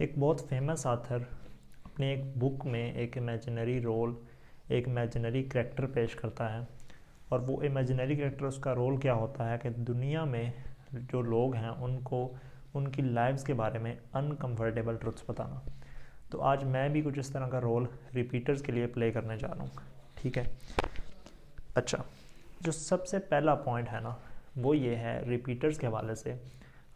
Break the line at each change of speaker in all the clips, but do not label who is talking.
एक बहुत famous author अपनी एक बुक में एक इमेजिनरी रोल, एक इमेजिनरी कैरेक्टर पेश करता है। और वो इमेजिनरी कैरेक्टर, उसका रोल क्या होता है कि दुनिया में जो लोग हैं उनको उनकी लाइव्स के बारे में अनकंफर्टेबल ट्रुथ्स बताना। तो आज मैं भी कुछ इस तरह का रोल रिपीटर्स के लिए प्ले करने जा रहा हूँ। ठीक है। अच्छा, जो सबसे पहला पॉइंट है ना, वो ये है रिपीटर्स के हवाले से।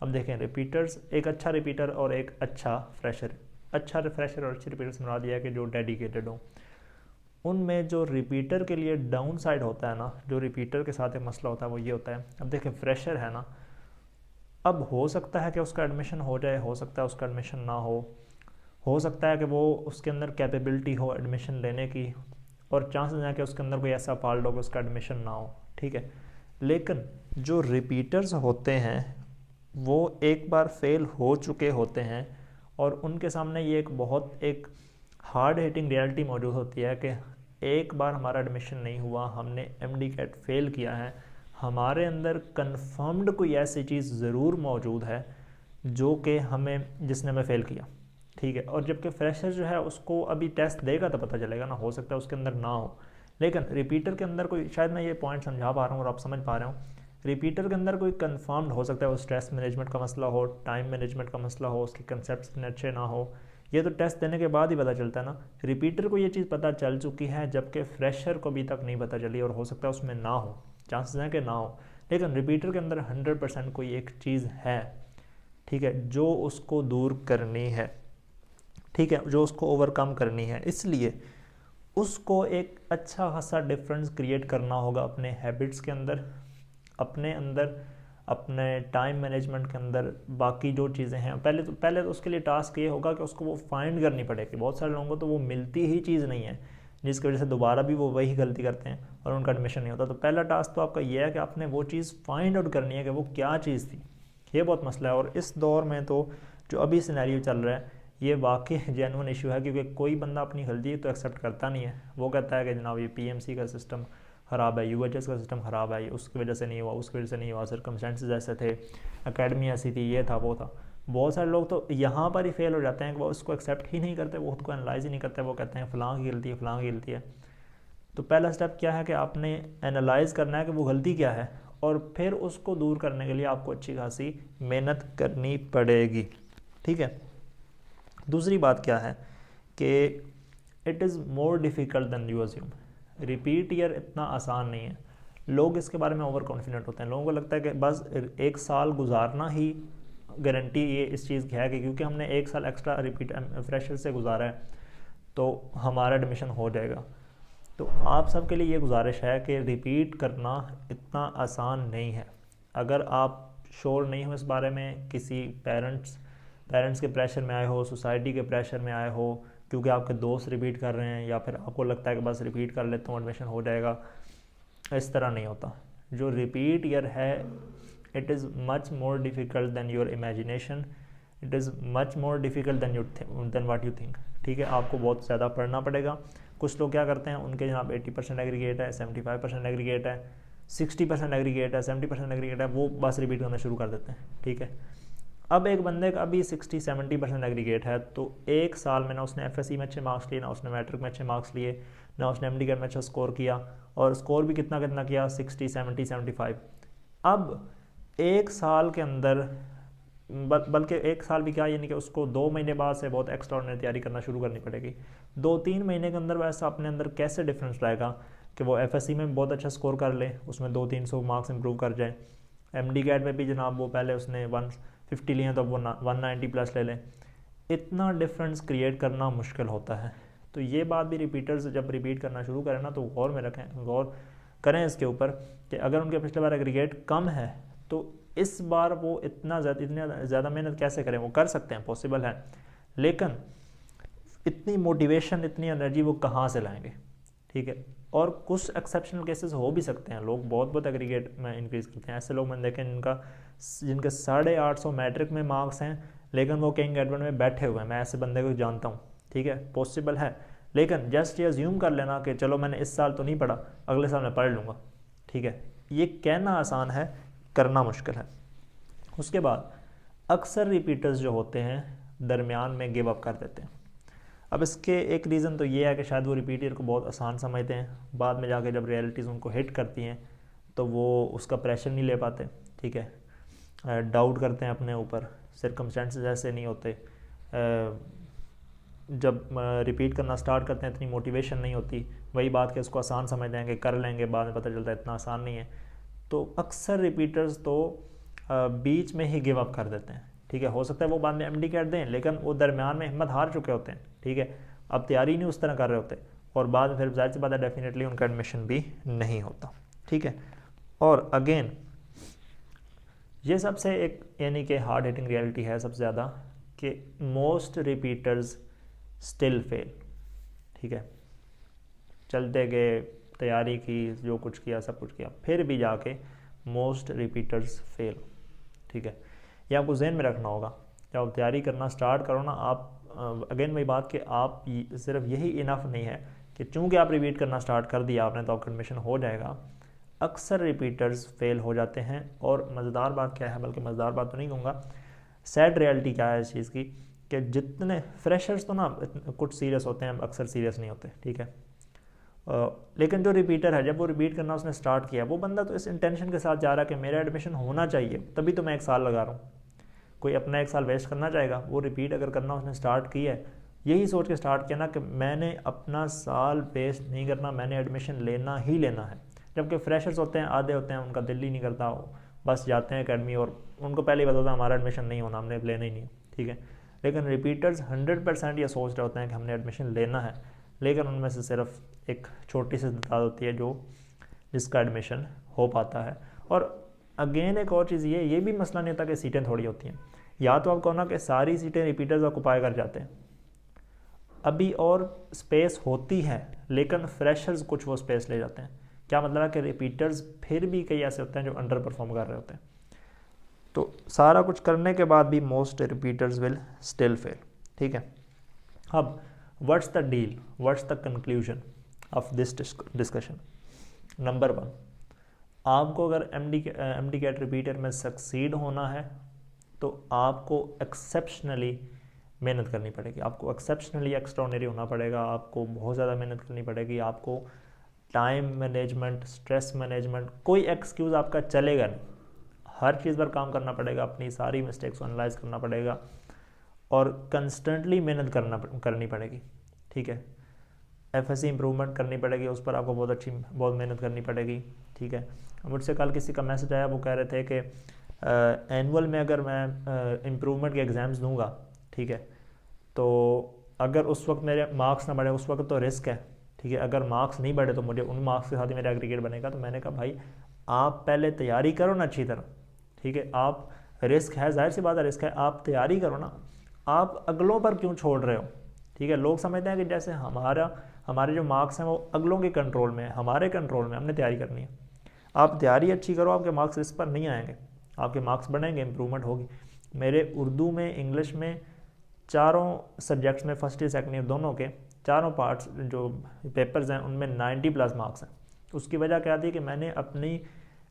अब देखें, रिपीटर्स, एक अच्छा रिपीटर और एक अच्छा फ्रेशर। अच्छा फ्रेशर और अच्छे रिपीटर से मुराद दिया है कि जो डेडिकेटेड हो। उनमें जो रिपीटर के लिए डाउन साइड होता है ना, जो रिपीटर के साथ एक मसला होता है, वो ये होता है। अब देखें, फ्रेशर है ना, अब हो सकता है कि उसका एडमिशन हो जाए, हो सकता है उसका एडमिशन ना हो सकता है कि वो उसके अंदर कैपेबिलिटी हो एडमिशन लेने की, और चांसेस हैं कि उसके अंदर कोई ऐसा फॉल्ट हो कि उसका एडमिशन ना हो। ठीक है। लेकिन जो रिपीटर्स होते हैं वो एक बार फेल हो चुके होते हैं, और उनके सामने ये एक हार्ड हिटिंग रियलिटी मौजूद होती है कि एक बार हमारा एडमिशन नहीं हुआ, हमने एमडी कैट फेल किया है, हमारे अंदर कंफर्म्ड कोई ऐसी चीज़ ज़रूर मौजूद है जो कि जिसने हमें फ़ेल किया। ठीक है। और जबकि फ्रेशर जो है उसको अभी टेस्ट देगा तो पता चलेगा ना, हो सकता है उसके अंदर ना हो। लेकिन रिपीटर के अंदर कोई, शायद मैं ये पॉइंट समझा पा रहा हूँ और आप समझ पा रहे हो, रिपीटर के अंदर कोई कंफर्म्ड हो सकता है, वो स्ट्रेस मैनेजमेंट का मसला हो, टाइम मैनेजमेंट का मसला हो, उसके कंसेप्ट इतने अच्छे ना हो। ये तो टेस्ट देने के बाद ही पता चलता है ना। रिपीटर को ये चीज़ पता चल चुकी है, जबकि फ्रेशर को अभी तक नहीं पता चली, और हो सकता है उसमें ना हो, चांसेस हैं कि ना हो। लेकिन रिपीटर के अंदर 100% कोई एक चीज़ है, ठीक है, जो उसको दूर करनी है, ठीक है, जो उसको ओवरकम करनी है। इसलिए उसको एक अच्छा खासा डिफरेंस क्रिएट करना होगा अपने हैबिट्स के अंदर, अपने अंदर, अपने टाइम मैनेजमेंट के अंदर। बाकी जो चीज़ें हैं, पहले तो उसके लिए टास्क ये होगा कि उसको वो फाइंड करनी पड़ेगी। बहुत सारे लोगों को तो वो मिलती ही चीज़ नहीं है, जिसकी वजह से दोबारा भी वो वही गलती करते हैं और उनका एडमिशन नहीं होता। तो पहला टास्क तो आपका ये है कि आपने वो चीज़ फाइंड आउट करनी है कि वो क्या चीज़ थी। ये बहुत मसला है, और इस दौर में तो जो अभी सिनेरियो चल रहा है ये वाकई जेन्युइन इशू है, क्योंकि कोई बंदा अपनी गलती तो एक्सेप्ट करता नहीं है। वो कहता है कि जनाब ये पीएमसी का सिस्टम ख़राब है, यूएचएस का सिस्टम ख़राब है, उसकी वजह से नहीं हुआ, उसकी वजह से नहीं हुआ, सर्कमस्टेंसेस ऐसे थे, एकेडमी ऐसी थी, ये था, वो था। बहुत सारे लोग तो यहाँ पर ही फेल हो जाते हैं कि वो उसको एक्सेप्ट ही नहीं करते, वो खुद को एनालाइज ही नहीं करते, वो कहते हैं फ़लाँ की गलती है, फ़लाँ की गलती है। तो पहला स्टेप क्या है कि आपने एनालाइज करना है कि वो गलती क्या है, और फिर उसको दूर करने के लिए आपको अच्छी खासी मेहनत करनी पड़ेगी। ठीक है। दूसरी बात क्या है कि it is more difficult than you assume. Repeat year इतना आसान नहीं है। लोग इसके बारे में ओवर कॉन्फिडेंट होते हैं। लोगों को लगता है कि बस एक साल गुजारना ही गारंटी ये इस चीज़ की है कि क्योंकि हमने एक साल एक्स्ट्रा रिपीट फ्रेशर से गुजारा है तो हमारा एडमिशन हो जाएगा। तो आप सबके लिए ये गुजारिश है कि रिपीट करना इतना आसान नहीं है। अगर आप श्योर नहीं हो इस बारे में, किसी पेरेंट्स के प्रेशर में आए हो, सोसाइटी के प्रेशर में आए हो, क्योंकि आपके दोस्त रिपीट कर रहे हैं, या फिर आपको लगता है कि बस रिपीट कर लेता हूँ एडमिशन हो जाएगा, इस तरह नहीं होता। जो रिपीट ईयर है, it is much more difficult than your imagination, it is much more difficult than what you think. ठीक है। आपको बहुत ज़्यादा पढ़ना पड़ेगा। कुछ लोग क्या करते हैं, उनके जनाब 80% एग्रीगेट है, 75% एग्रीगेट है, 60% एग्रीगेट है, 70% एग्रीगेट है, वो बस रिपीट करना शुरू कर देते हैं। ठीक है। अब एक बंदे का अभी 60-70% एग्रीगेट है, तो एक साल में ना उसने एफएससी में अच्छे मार्क्स लिए, ना उसने मैट्रिक में अच्छे मार्क्स लिए, ना उसने एमडी में अच्छा स्कोर किया, और स्कोर भी कितना कितना किया, 60, 70, 75। अब एक साल के अंदर, बल्कि एक साल भी क्या, यानी कि उसको 2 महीने बाद से बहुत एक्स्ट्राऑर्डिनरी तैयारी करना शुरू करनी पड़ेगी। 2-3 महीने के अंदर वैसा अपने अंदर कैसे डिफरेंस लाएगा कि वो एफएससी में बहुत अच्छा स्कोर कर ले, उसमें 200-300 मार्क्स इंप्रूव कर जाए, एमडी कैट में भी जनाब वो पहले उसने 150 लिए तो वो 190 प्लस ले लें। इतना डिफरेंस क्रिएट करना मुश्किल होता है। तो ये बात भी रिपीटर्स जब रिपीट करना शुरू करें ना, तो गौर में रखें, गौर करें इसके ऊपर कि अगर उनके पिछले बार एग्रीगेट कम है तो इस बार वो इतनी ज़्यादा मेहनत कैसे करें। वो कर सकते हैं, पॉसिबल है, लेकिन इतनी मोटिवेशन, इतनी एनर्जी वो कहाँ से लाएंगे। ठीक है। और कुछ एक्सेप्शनल केसेस हो भी सकते हैं, लोग बहुत बहुत एग्रीगेट में इंक्रीज करते हैं। ऐसे लोग मैंने देखे जिनके 850 मैट्रिक में मार्क्स हैं, लेकिन वो किंग एडवर्ड में बैठे हुए हैं। मैं ऐसे बंदे को जानता हूँ। ठीक है, पॉसिबल है। लेकिन जस्ट ये अज्यूम कर लेना कि चलो मैंने इस साल तो नहीं पढ़ा, अगले साल मैं पढ़ लूँगा। ठीक है, ये कहना आसान है, करना मुश्किल है। उसके बाद अक्सर रिपीटर्स जो होते हैं दरमियान में गिव अप कर देते हैं। अब इसके एक रीज़न तो ये है कि शायद वो रिपीट ईयर को बहुत आसान समझते हैं, बाद में जाके जब रियलिटीज़ उनको हिट करती हैं तो वो उसका प्रेशर नहीं ले पाते, ठीक है, डाउट करते हैं अपने ऊपर, सर्कमस्टेंसेस ऐसे नहीं होते, जब रिपीट करना स्टार्ट करते हैं इतनी मोटिवेशन नहीं होती, वही बात कि उसको आसान समझते हैं कि कर लेंगे, बाद में पता चलता है इतना आसान नहीं है। तो अक्सर रिपीटर्स तो बीच में ही गिव अप कर देते हैं, ठीक है। हो सकता है वो बाद में एमडी कैट दें, लेकिन वो दरमियान में हिम्मत हार चुके होते हैं, ठीक है, अब तैयारी नहीं उस तरह कर रहे होते, और बाद में फिर जाहिर सी बात है डेफिनेटली उनका एडमिशन भी नहीं होता, ठीक है। और अगेन ये सबसे एक यानी कि हार्ड हिटिंग रियलिटी है सबसे ज़्यादा कि मोस्ट रिपीटर्स स्टिल फेल, ठीक है। चलते गए, तैयारी की, जो कुछ किया सब कुछ किया, फिर भी जाके मोस्ट रिपीटर्स फेल, ठीक है। ये आपको जहन में रखना होगा जब आप तैयारी करना स्टार्ट करो ना। आप अगेन वही बात कि आप सिर्फ यही इनफ नहीं है कि चूँकि आप रिपीट करना स्टार्ट कर दिया आपने तो आपका एडमिशन हो जाएगा। अक्सर रिपीटर्स फेल हो जाते हैं। और मज़ेदार बात क्या है, बल्कि मज़ेदार बात तो नहीं कहूँगा, सैड रियलिटी क्या है इस चीज़ की कि जितने फ्रेशर्स तो ना कुछ सीरियस होते हैं, अक्सर सीरियस नहीं होते, ठीक है। लेकिन जो रिपीटर है, जब वो रिपीट करना उसने स्टार्ट किया, वो बंदा तो इस इंटेंशन के साथ जा रहा है कि मेरा एडमिशन होना चाहिए, तभी तो मैं 1 साल लगा रहा हूँ। कोई अपना 1 साल वेस्ट करना चाहेगा? वो रिपीट अगर करना उसने स्टार्ट किया है, यही सोच के स्टार्ट किया ना कि मैंने अपना साल वेस्ट नहीं करना, मैंने एडमिशन लेना ही लेना है। जबकि फ्रेशर्स होते हैं, आधे होते हैं, उनका दिल ही नहीं करता, बस जाते हैं अकेडमी और उनको पहले ही पता होता है हमारा एडमिशन नहीं होना, हमने लेना ही नहीं, ठीक है। लेकिन रिपीटर्स 100% ये सोच रहे होते हैं कि हमने एडमिशन लेना है, लेकिन उनमें से सिर्फ एक छोटी सी तादाद होती है जो जिसका एडमिशन हो पाता है। और अगेन एक और चीज़ ये भी मसला नहीं होता कि सीटें थोड़ी होती हैं, या तो आप कहो ना कि सारी सीटें रिपीटर्स ऑक्युपाई कर जाते हैं, अभी और स्पेस होती है लेकिन फ्रेशर्स कुछ वो स्पेस ले जाते हैं। क्या मतलब है कि रिपीटर्स फिर भी कई ऐसे होते हैं जो अंडर परफॉर्म कर रहे होते हैं। तो सारा कुछ करने के बाद भी most repeaters will still fail, ठीक है। अब what's the deal, what's the conclusion of this discussion? Number 1, आपको अगर एमडी कैट रिपीटर में सक्सीड होना है तो आपको एक्सेप्शनली मेहनत करनी पड़ेगी, आपको एक्सेप्शनली एक्स्ट्राऑर्डिनरी होना पड़ेगा, आपको बहुत ज़्यादा मेहनत करनी पड़ेगी, आपको टाइम मैनेजमेंट, स्ट्रेस मैनेजमेंट, कोई एक्सक्यूज़ आपका चलेगा नहीं, हर चीज़ पर काम करना पड़ेगा, अपनी सारी मिस्टेक्स को एनालाइज करना पड़ेगा और कंस्टेंटली मेहनत करनी पड़ेगी, ठीक है। एफएससी इंप्रूवमेंट करनी पड़ेगी, उस पर आपको बहुत मेहनत करनी पड़ेगी, ठीक है। मुझसे कल किसी का मैसेज आया, वो कह रहे थे कि एनुअल में अगर मैं इम्प्रूवमेंट के एग्ज़ाम्स दूंगा, ठीक है, तो अगर उस वक्त मेरे मार्क्स ना बढ़े, उस वक्त तो रिस्क है, ठीक है। अगर मार्क्स नहीं बढ़े तो मुझे उन मार्क्स के साथ ही मेरा एग्रीगेट बनेगा। तो मैंने कहा भाई आप पहले तैयारी करो ना अच्छी तरह, ठीक है। आप रिस्क है, जाहिर सी बात है रिस्क है, आप तैयारी करो ना, आप अगलों पर क्यों छोड़ रहे हो, ठीक है। लोग समझते हैं कि जैसे हमारे जो मार्क्स हैं वो अगलों के कंट्रोल में है, हमारे कंट्रोल में, हमने तैयारी करनी है। आप तैयारी अच्छी करो, आपके मार्क्स इस पर नहीं आएंगे, आपके मार्क्स बढ़ेंगे, इंप्रूवमेंट होगी। मेरे उर्दू में, इंग्लिश में, चारों सब्जेक्ट्स में, फर्स्ट ईयर सेकंड ईयर दोनों के चारों पार्ट्स जो पेपर्स हैं उनमें 90+ मार्क्स हैं। उसकी वजह क्या थी कि मैंने अपनी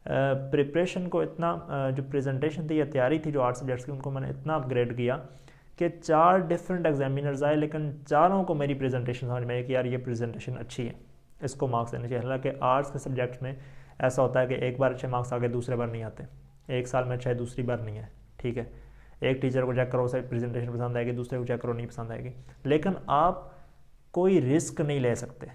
प्रिपरेशन को इतना, जो प्रेजेंटेशन थी या तैयारी थी जो 8 सब्जेक्ट्स की, उनको मैंने इतना अपग्रेड किया कि 4 डिफरेंट एग्जामिनर्स आए, लेकिन चारों को मेरी प्रेजेंटेशन समझ में आई कि यार ये प्रेजेंटेशन अच्छी है, इसको मार्क्स देने चाहिए। हालांकि आर्ट्स के सब्जेक्ट्स में ऐसा होता है कि एक बार अच्छे मार्क्स आगे दूसरे बार नहीं आते, एक साल में अच्छे दूसरी बार नहीं है, ठीक है। एक टीचर को चेक करो उसे प्रेजेंटेशन पसंद आएगी, दूसरे को चेक करो नहीं पसंद आएगी। लेकिन आप कोई रिस्क नहीं ले सकते,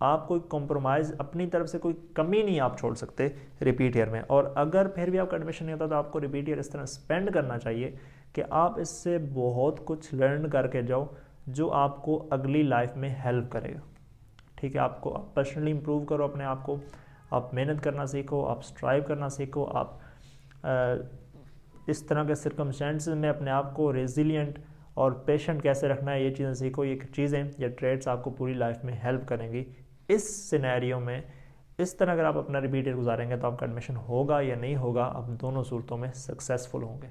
आप कोई कॉम्प्रोमाइज़, अपनी तरफ से कोई कमी नहीं आप छोड़ सकते रिपीट ईयर में। और अगर फिर भी आपका एडमिशन नहीं होता तो आपको रिपीट ईयर इस तरह स्पेंड करना चाहिए कि आप इससे बहुत कुछ लर्न करके जाओ जो आपको अगली लाइफ में हेल्प करेगा, ठीक है। आपको आप पर्सनली इम्प्रूव करो अपने आप को, आप मेहनत करना सीखो, आप स्ट्राइव करना सीखो, आप इस तरह के सर्कमस्टेंसेस में अपने आप को रेजिलिएंट और पेशेंट कैसे रखना है, ये चीज़ें सीखो। ये चीज़ें या ट्रेड्स आपको पूरी लाइफ में हेल्प करेंगी। इस सिनेरियो में इस तरह अगर आप अपना रिपीट ईयर गुजारेंगे तो आपका एडमिशन होगा या नहीं होगा, आप दोनों सूरतों में सक्सेसफुल होंगे।